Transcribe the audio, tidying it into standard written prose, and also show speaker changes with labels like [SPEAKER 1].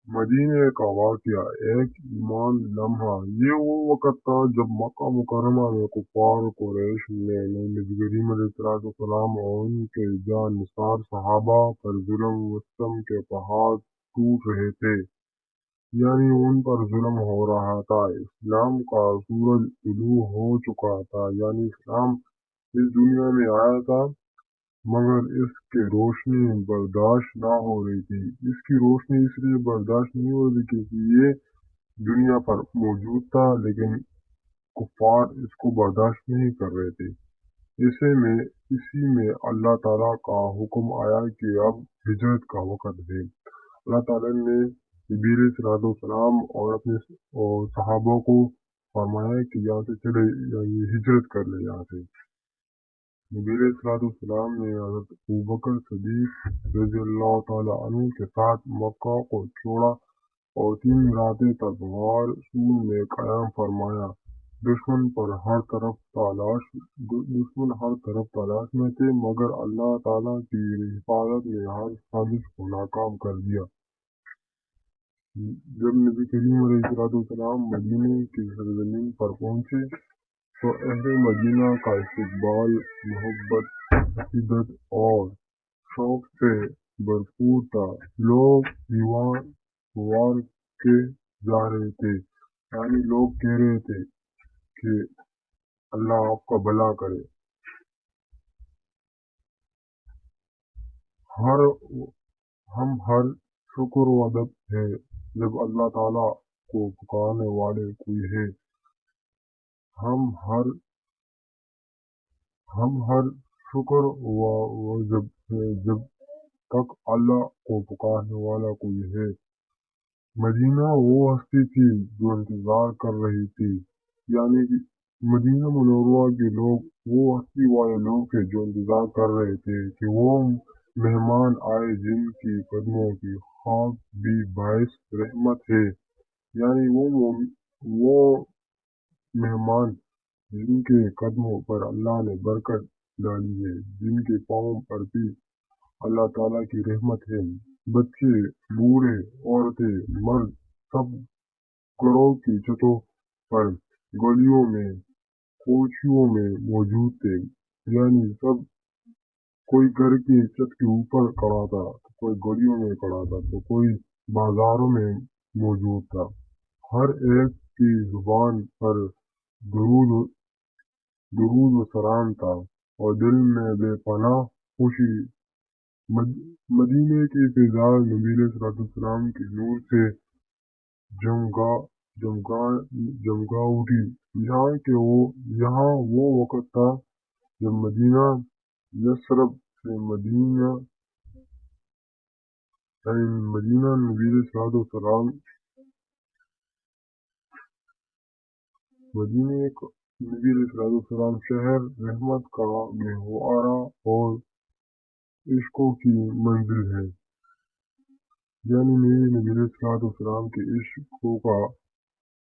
[SPEAKER 1] مدینے کا واقعہ ایک ایمان لمحہ۔ یہ وہ وقت تھا جب مکہ مکرمہ میں کفار قریش نے نبی کریم علیہ السلام اور ان کے جان نثار صحابہ پر ظلم و ستم کے پہاڑ ٹوٹ رہے تھے، یعنی ان پر ظلم ہو رہا تھا۔ اسلام کا سورج طلوع ہو چکا تھا، یعنی اسلام اس دنیا میں آیا تھا، مگر اس کی روشنی برداشت نہ ہو رہی تھی۔ اس کی روشنی اس لیے برداشت نہیں ہو رہی کیونکہ یہ دنیا پر موجود تھا، لیکن کفار اس کو برداشت نہیں کر رہے تھے۔ اسی میں اللہ تعالیٰ کا حکم آیا کہ اب ہجرت کا وقت ہے۔ اللہ تعالیٰ نے نبی علیہ السلام اور اپنے صحابہ کو فرمایا کہ یہاں سے چلے، یعنی ہجرت کر لے یہاں سے۔ نبی علیہ السلام نے حضرت ابوبکر صدیق رضی اللہ تعالیٰ عنہ کے ساتھ مکہ کو چھوڑا اور 3 راتیں تک غار سور میں قیام فرمایا۔ دشمن ہر طرف تلاش میں تھے، مگر اللہ تعالیٰ کی حفاظت نے ہر سازش کو ناکام کر دیا۔ جب نبی کریم علیہ السلام مدینے کی سرزمین پر پہنچے تو اہل مدینہ کا استقبال محبت، عقیدت اور شوق سے بھرپور تھا۔ لوگ دیوار کے جا رہے تھے، یعنی لوگ کہہ رہے تھے کہ اللہ آپ کا بھلا کرے۔ ہر شکر و ادب ہے جب اللہ تعالیٰ کو پکارنے والے کوئی ہے۔ ہم ہر شکر و جب تک اللہ کو پکارنے والا کوئی ہے۔ مدینہ وہ ہستی تھی جو انتظار کر رہی تھی، یعنی کہ مدینہ منورہ کے لوگ وہ ہستی والے لوگ تھے جو انتظار کر رہے تھے کہ وہ مہمان آئے جن کی قدموں کی خاک بھی باعث رحمت ہے، یعنی وہ مہمان جن کے قدموں پر اللہ نے برکت ڈالی ہے، جن کے پاؤں پر بھی اللہ تعالیٰ کی رحمت ہے۔ بچے، بوڑھے، عورتیں، مرد سب گھروں کی چھتوں پر، گلیوں میں، کوچیوں میں موجود تھے، یعنی سب کوئی گھر کی چھت کے اوپر کھڑا تھا، تو کوئی گلیوں میں کھڑا تھا، تو کوئی بازاروں میں موجود تھا۔ ہر ایک کی زبان پر درود و سلام تھا اور دل میں بے پناہ خوشی۔ مدینے کی فضا نبی علیہ السلام کے نور سے جمگا اٹھی۔ یہاں وہ وقت تھا جب مدینہ یثرب سے مدینہ نبی علیہ السلام شہر رحمت کا گہوارہ اور عشقوں کی منزل ہے، یعنی نبی علیہ السلام کے عشقوں کا